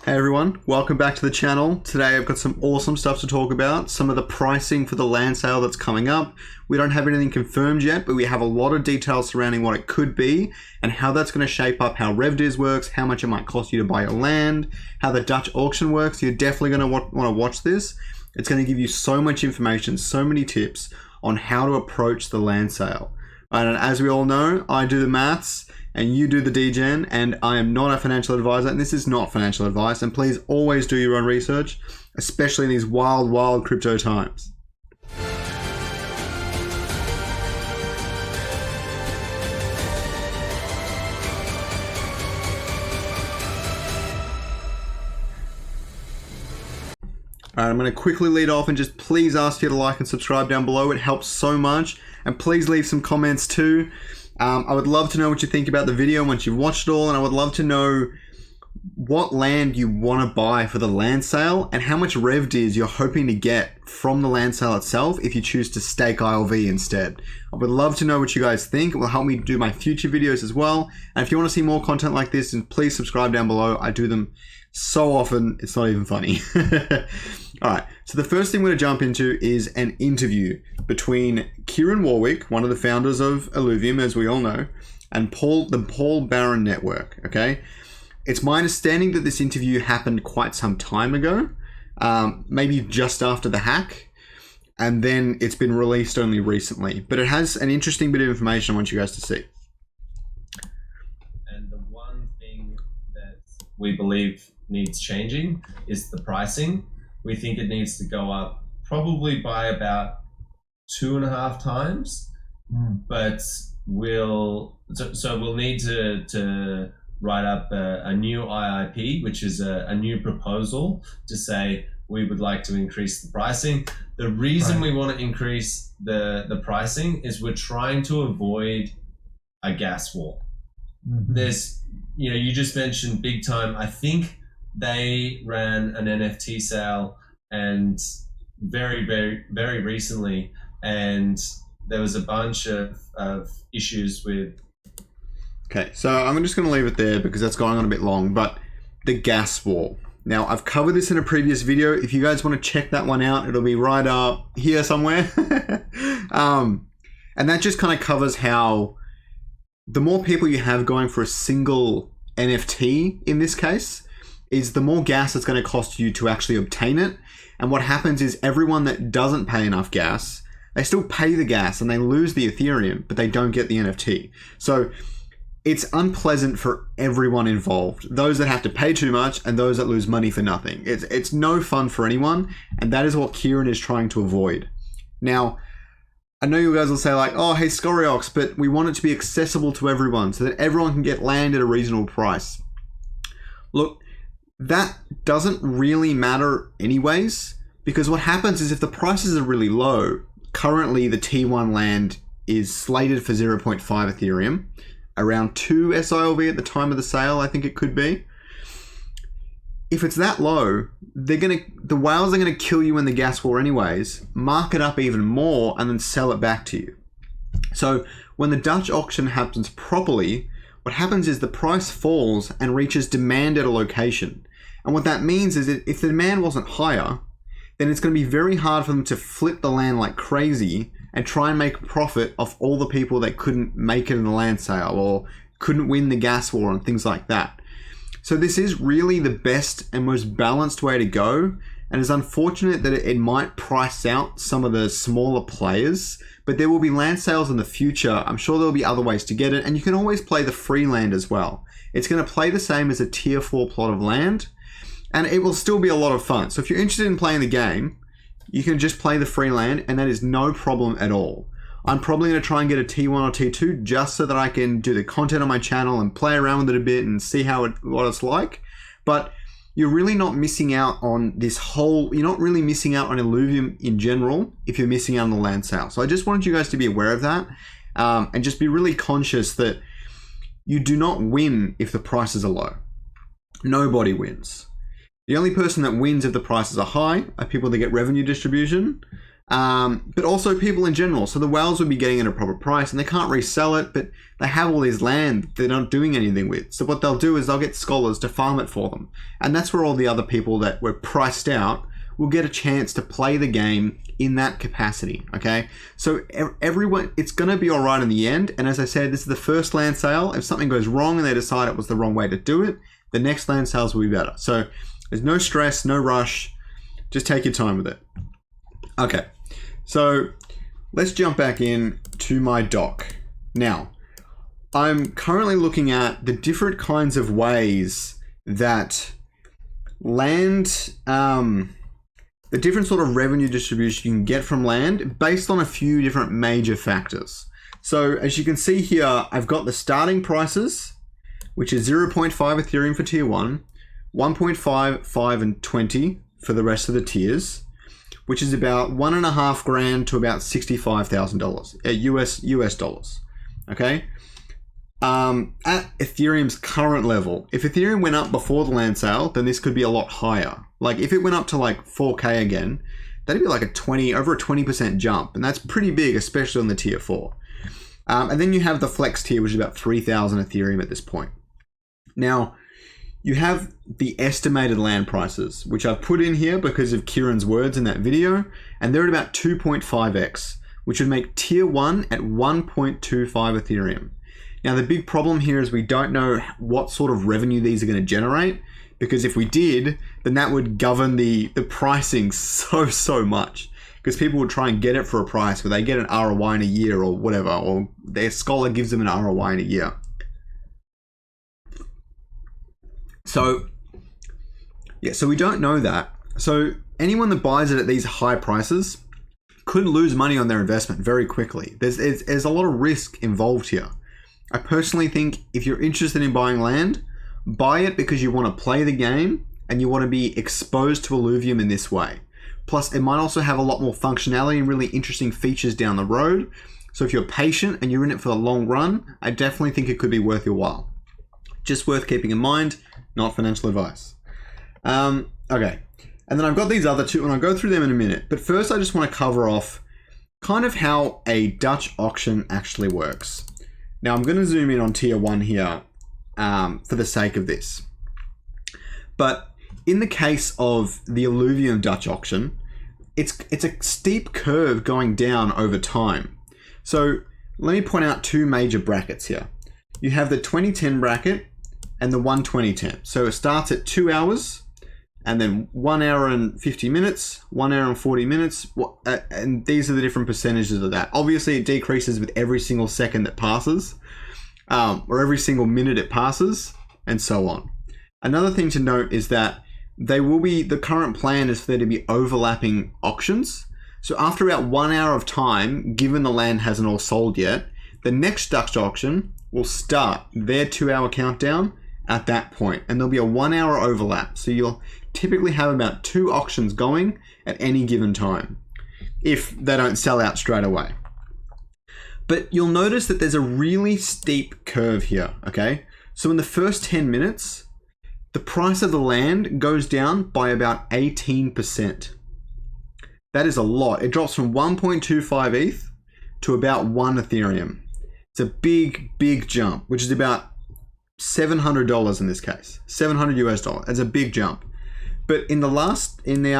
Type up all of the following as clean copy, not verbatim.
Hey everyone, welcome back to the channel. Today I've got some awesome stuff to talk about. Some of the pricing for the land sale that's coming up. We don't have anything confirmed yet, but we have a lot of details surrounding what it could be and how that's going to shape up how Revdis works, how much it might cost you to buy your land, how the Dutch auction works. You're definitely going to want to watch this. It's going to give you so much information, so many tips on how to approach the land sale. And as we all know, I do the maths and you do the degen, and I am not a financial advisor, and this is not financial advice, and please always do your own research, especially in these wild, wild crypto times. Alright, I'm going to quickly lead off and just please ask you to like and subscribe down below. It helps so much. And please leave some comments too. I would love to know what you think about the video once you've watched it all, and I would love to know what land you want to buy for the land sale and how much Revdis you're hoping to get from the land sale itself if you choose to stake ILV instead. I would love to know what you guys think. It will help me do my future videos as well. And if you want to see more content like this, then please subscribe down below. I do them so often, it's not even funny. Alright, so the first thing we're going to jump into is an interview between Kieran Warwick, one of the founders of Illuvium, as we all know, and the Paul Barron Network, okay? It's my understanding that this interview happened quite some time ago, maybe just after the hack, and then it's been released only recently. But it has an interesting bit of information I want you guys to see. And the one thing that we believe needs changing is the pricing. We think it needs to go up probably by about 2.5 times, but we'll need to write up a new IIP, which is a new proposal to say we would like to increase the pricing. The reason we want to increase the pricing is we're trying to avoid a gas war. There's, you just mentioned Big Time. I think they ran an NFT sale and very recently, and there was a bunch of issues with. Okay, so I'm just going to leave it there because that's going on a bit long, but the gas war. Now, I've covered this in a previous video. If you guys want to check that one out, it'll be right up here somewhere. And that just kind of covers how the more people you have going for a single NFT, in this case, is the more gas it's going to cost you to actually obtain it. And what happens is everyone that doesn't pay enough gas, they still pay the gas and they lose the Ethereum, but they don't get the NFT. So it's unpleasant for everyone involved. Those that have to pay too much and those that lose money for nothing. It's no fun for anyone, and that is what Kieran is trying to avoid. Now, I know you guys will say like, oh, hey, Scoriox, but we want it to be accessible to everyone so that everyone can get land at a reasonable price. Look, that doesn't really matter anyways, because what happens is if the prices are really low, currently the T1 land is slated for 0.5 Ethereum, around 2 SILV at the time of the sale, I think it could be. If it's that low, the whales are gonna kill you in the gas war anyways, mark it up even more, and then sell it back to you. So when the Dutch auction happens properly, what happens is the price falls and reaches demand at a location. And what that means is that if the demand wasn't higher, then it's going to be very hard for them to flip the land like crazy and try and make a profit off all the people that couldn't make it in the land sale or couldn't win the gas war and things like that. So this is really the best and most balanced way to go. And it's unfortunate that it might price out some of the smaller players, but there will be land sales in the future. I'm sure there'll be other ways to get it. And you can always play the free land as well. It's going to play the same as a tier 4 plot of land, and it will still be a lot of fun. So if you're interested in playing the game, you can just play the free land, and that is no problem at all. I'm probably going to try and get a T1 or T2 just so that I can do the content on my channel and play around with it a bit and see what it's like. But you're really not missing out on you're not really missing out on Illuvium in general if you're missing out on the land sale. So I just wanted you guys to be aware of that, and just be really conscious that you do not win if the prices are low. Nobody wins. The only person that wins if the prices are high are people that get revenue distribution, but also people in general. So the whales would be getting at a proper price, and they can't resell it, but they have all this land they're not doing anything with. So what they'll do is they'll get scholars to farm it for them. And that's where all the other people that were priced out will get a chance to play the game in that capacity, okay? So everyone, it's going to be all right in the end. And as I said, this is the first land sale. If something goes wrong and they decide it was the wrong way to do it, the next land sales will be better. So there's no stress, no rush. Just take your time with it. Okay, so let's jump back in to my doc. Now, I'm currently looking at the different kinds of ways that land, the different sort of revenue distribution you can get from land based on a few different major factors. So as you can see here, I've got the starting prices, which is 0.5 Ethereum for tier 1, 1.5, 5, and 20 for the rest of the tiers, which is about $1.5 grand to about $65,000 US dollars. Okay. At Ethereum's current level, if Ethereum went up before the land sale, then this could be a lot higher. Like if it went up to like 4K again, that'd be like over a 20% jump. And that's pretty big, especially on the tier 4. And then you have the flex tier, which is about 3,000 Ethereum at this point. Now, you have the estimated land prices, which I've put in here because of Kieran's words in that video, and they're at about 2.5x, which would make tier 1 at 1.25 Ethereum. Now, the big problem here is we don't know what sort of revenue these are going to generate, because if we did, then that would govern the pricing so much, because people would try and get it for a price where they get an ROI in a year or whatever, or their scholar gives them an ROI in a year. So, yeah, so we don't know that. So anyone that buys it at these high prices could lose money on their investment very quickly. There's a lot of risk involved here. I personally think if you're interested in buying land, buy it because you want to play the game and you want to be exposed to Illuvium in this way. Plus, it might also have a lot more functionality and really interesting features down the road. So if you're patient and you're in it for the long run, I definitely think it could be worth your while. Just worth keeping in mind, not financial advice. Okay, and then I've got these other two, and I'll go through them in a minute. But first, I just want to cover off kind of how a Dutch auction actually works. Now, I'm going to zoom in on tier 1 here for the sake of this. But in the case of the Illuvium Dutch auction, it's a steep curve going down over time. So let me point out two major brackets here. You have the 2010 bracket and the 12010. So it starts at 2 hours, and then 1 hour and 50 minutes, 1 hour and 40 minutes, and these are the different percentages of that. Obviously, it decreases with every single second that passes, or every single minute it passes, and so on. Another thing to note is that the current plan is for there to be overlapping auctions. So after about 1 hour of time, given the land hasn't all sold yet, the next Dutch auction will start their 2 hour countdown at that point, and there'll be a 1 hour overlap. So you'll typically have about 2 auctions going at any given time, if they don't sell out straight away. But you'll notice that there's a really steep curve here, okay? So in the first 10 minutes, the price of the land goes down by about 18%. That is a lot. It drops from 1.25 ETH to about 1 Ethereum. It's a big jump, which is about $700 in this case, $700 US dollars. It's a big jump. But in the last 10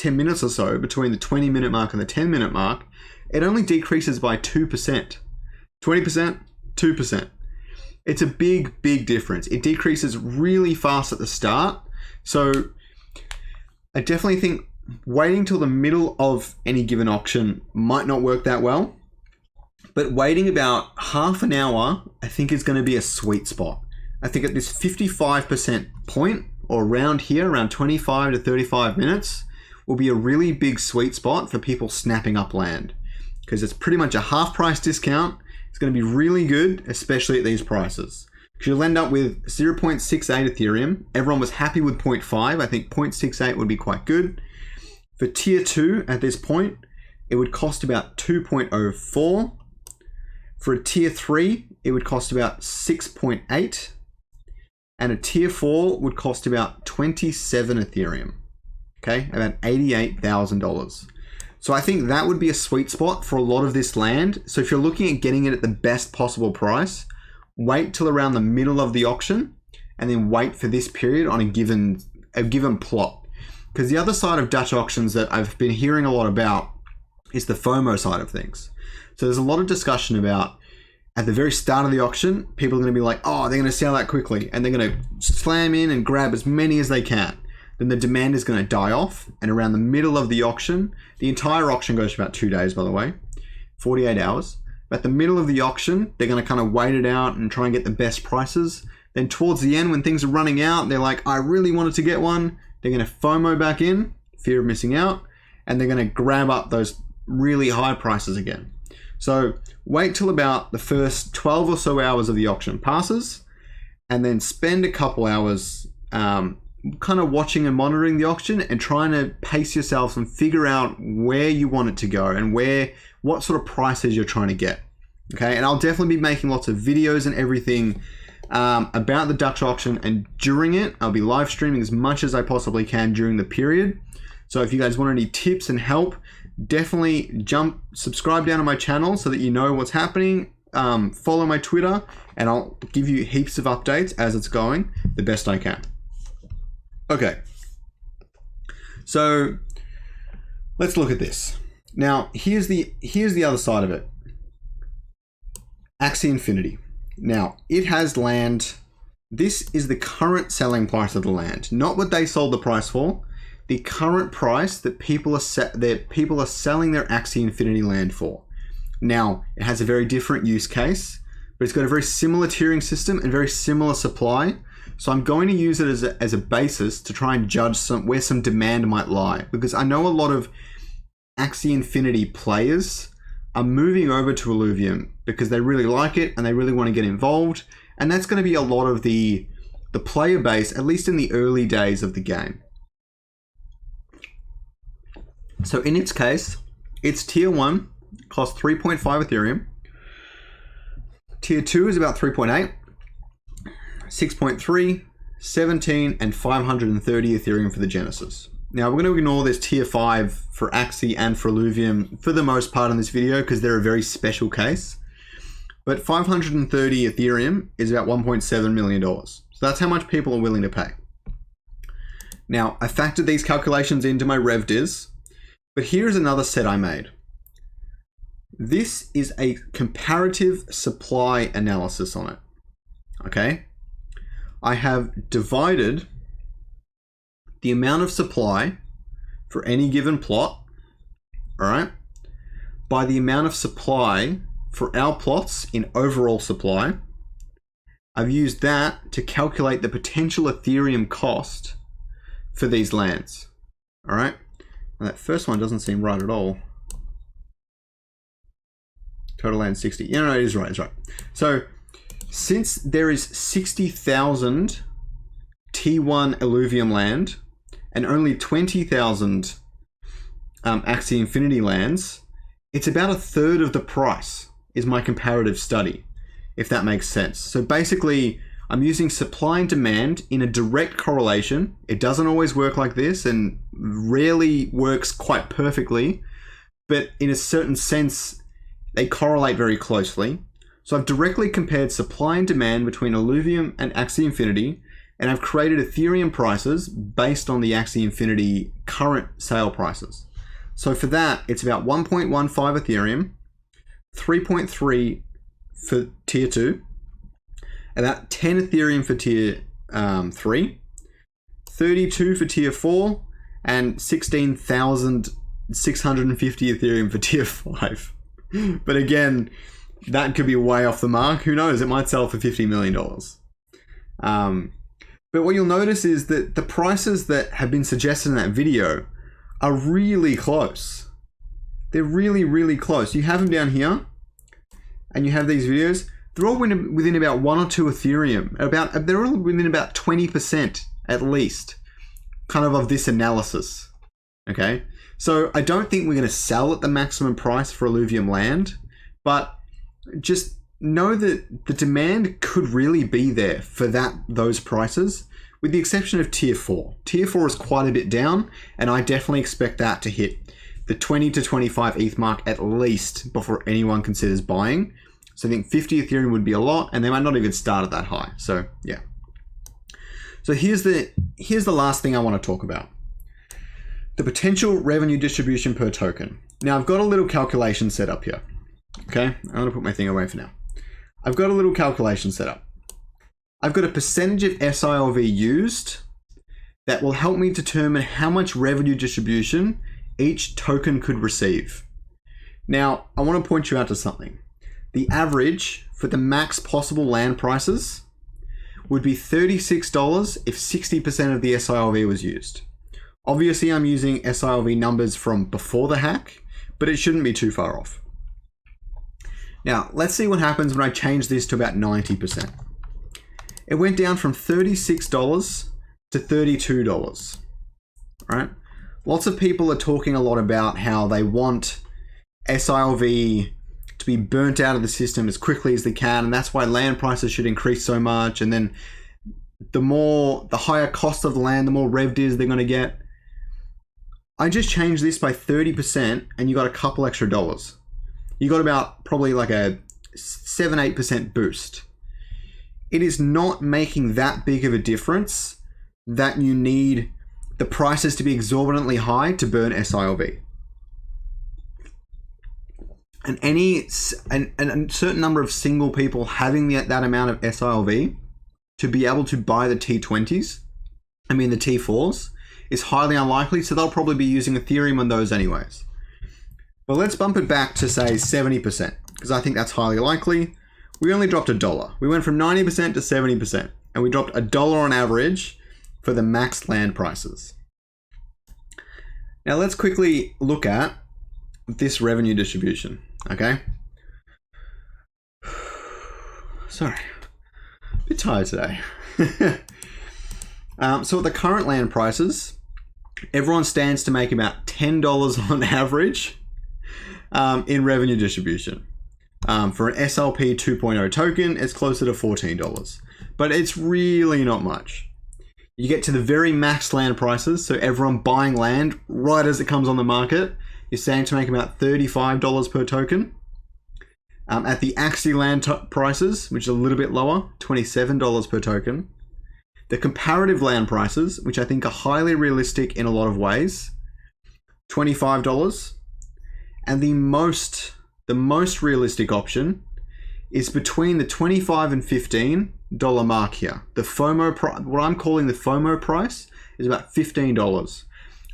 minutes or so, between the 20-minute mark and the 10-minute mark, it only decreases by 2%. 20%, 2%. It's a big difference. It decreases really fast at the start. So I definitely think waiting till the middle of any given auction might not work that well. But waiting about half an hour, I think is going to be a sweet spot. I think at this 55% point, or around here, around 25 to 35 minutes, will be a really big sweet spot for people snapping up land. Because it's pretty much a half price discount. It's going to be really good, especially at these prices. Because you'll end up with 0.68 Ethereum. Everyone was happy with 0.5. I think 0.68 would be quite good. For tier 2 at this point, it would cost about 2.04. For a tier 3, it would cost about 6.8. And a tier 4 would cost about 27 Ethereum. Okay, about $88,000. So I think that would be a sweet spot for a lot of this land. So if you're looking at getting it at the best possible price, wait till around the middle of the auction and then wait for this period on a given plot. Because the other side of Dutch auctions that I've been hearing a lot about is the FOMO side of things. So there's a lot of discussion about at the very start of the auction, people are going to be like, oh, they're going to sell that quickly. And they're going to slam in and grab as many as they can. Then the demand is going to die off. And around the middle of the auction, the entire auction goes for about 2 days, by the way, 48 hours. At the middle of the auction, they're going to kind of wait it out and try and get the best prices. Then towards the end, when things are running out, they're like, I really wanted to get one. They're going to FOMO back in, fear of missing out, and they're going to grab up those really high prices again. So wait till about the first 12 or so hours of the auction passes, and then spend a couple hours kind of watching and monitoring the auction and trying to pace yourself and figure out where you want it to go and what sort of prices you're trying to get. Okay, and I'll definitely be making lots of videos and everything about the Dutch auction, and during it, I'll be live streaming as much as I possibly can during the period. So if you guys want any tips and help, definitely subscribe down to my channel so that you know what's happening. Follow my Twitter, and I'll give you heaps of updates as it's going the best I can. Okay, so let's look at this. Now, here's the other side of it. Axie Infinity. Now, it has land. This is the current selling price of the land, not what they sold the price for. The current price that people are selling their Axie Infinity land for. Now, it has a very different use case, but it's got a very similar tiering system and very similar supply. So I'm going to use it as a basis to try and judge where some demand might lie, because I know a lot of Axie Infinity players are moving over to Illuvium because they really like it and they really want to get involved, and that's going to be a lot of the player base, at least in the early days of the game. So in its case, it's tier 1, costs 3.5 Ethereum. Tier 2 is about 3.8. 6.3, 17, and 530 Ethereum for the Genesis. Now, we're going to ignore this tier 5 for Axie and for Illuvium for the most part in this video because they're a very special case. But 530 Ethereum is about $1.7 million. So that's how much people are willing to pay. Now, I factored these calculations into my Revdis, but here's another set I made. This is a comparative supply analysis on it. Okay? I have divided the amount of supply for any given plot, all right, by the amount of supply for our plots in overall supply. I've used that to calculate the potential Ethereum cost for these lands, all right? And that first one doesn't seem right at all. Total land 60. Yeah, no, it is right, it's right. So, since there is 60,000 T1 Illuvium land and only 20,000 Axie Infinity lands, it's about a third of the price is my comparative study, if that makes sense. So basically, I'm using supply and demand in a direct correlation. It doesn't always work like this and rarely works quite perfectly, but in a certain sense, they correlate very closely. So I've directly compared supply and demand between Illuvium and Axie Infinity, and I've created Ethereum prices based on the Axie Infinity current sale prices. So for that, it's about 1.15 Ethereum, 3.3 for tier 2, about 10 Ethereum for tier 3, 32 for tier 4, and 16,650 Ethereum for tier 5. But again, that could be way off the mark. Who knows? It might sell for $50 million. But what you'll notice is that the prices that have been suggested in that video are really close. They're really, really close. You have them down here, and you have these videos. They're all within about 1 or 2 Ethereum. They're all within about 20% at least, kind of this analysis. Okay? So I don't think we're going to sell at the maximum price for Illuvium Land, but just know that the demand could really be there for those prices, with the exception of tier 4. Tier 4 is quite a bit down, and I definitely expect that to hit the 20 to 25 ETH mark at least before anyone considers buying. So I think 50 Ethereum would be a lot, and they might not even start at that high. So yeah. So here's the last thing I want to talk about. The potential revenue distribution per token. Now I've got a little calculation set up here. Okay, I'm going to put my thing away for now. I've got a little calculation set up. I've got a percentage of SILV used that will help me determine how much revenue distribution each token could receive. Now, I want to point you out to something. The average for the max possible land prices would be $36 if 60% of the SILV was used. Obviously, I'm using SILV numbers from before the hack, but it shouldn't be too far off. Now, let's see what happens when I change this to about 90%. It went down from $36 to $32, right? Lots of people are talking a lot about how they want SILV to be burnt out of the system as quickly as they can, and that's why land prices should increase so much, and then the higher cost of the land, the more Revdis they're going to get. I just changed this by 30% and you got a couple extra dollars. You got about probably like a 7-8% boost. It is not making that big of a difference that you need the prices to be exorbitantly high to burn SILV. And a certain number of single people having that amount of SILV to be able to buy the T20s, the T4s, is highly unlikely, so they'll probably be using Ethereum on those anyways. But let's bump it back to say 70%, because I think that's highly likely. We only dropped $1. We went from 90% to 70%, and we dropped $1 on average for the max land prices. Now let's quickly look at this revenue distribution, okay? Sorry, a bit tired today. So at the current land prices, everyone stands to make about $10 on average in revenue distribution. For an SLP 2.0 token, it's closer to $14, but it's really not much. You get to the very max land prices, so everyone buying land right as it comes on the market, you're standing to make about $35 per token. At the Axie land prices, which is a little bit lower, $27 per token. The comparative land prices, which I think are highly realistic in a lot of ways, $25. And the most realistic option is between the $25 and $15 mark here. The FOMO price, what I'm calling the FOMO price, is about $15.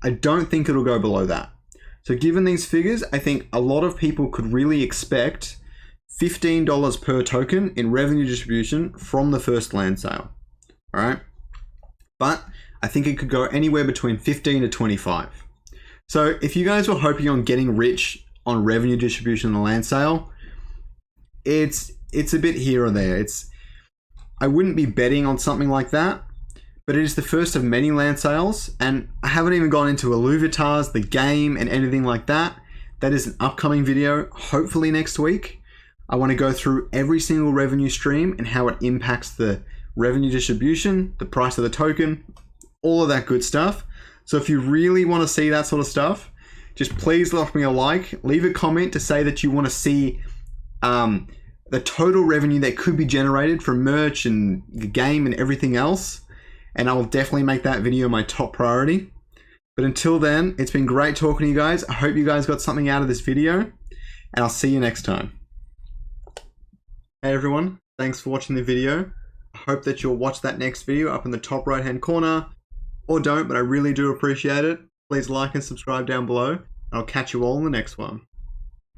I don't think it'll go below that. So given these figures, I think a lot of people could really expect $15 per token in revenue distribution from the first land sale. All right, but I think it could go anywhere between 15 to 25. So if you guys were hoping on getting rich on revenue distribution on the land sale, it's a bit here or there. I wouldn't be betting on something like that, but it is the first of many land sales, and I haven't even gone into Illuvium, the game, and anything like that. That is an upcoming video, hopefully next week. I want to go through every single revenue stream and how it impacts the revenue distribution, the price of the token, all of that good stuff. So if you really want to see that sort of stuff, just please drop me a like, leave a comment to say that you want to see the total revenue that could be generated from merch and the game and everything else. And I will definitely make that video my top priority. But until then, it's been great talking to you guys. I hope you guys got something out of this video, and I'll see you next time. Hey everyone, thanks for watching the video. I hope that you'll watch that next video up in the top right hand corner, or don't, but I really do appreciate it. Please like and subscribe down below. I'll catch you all in the next one.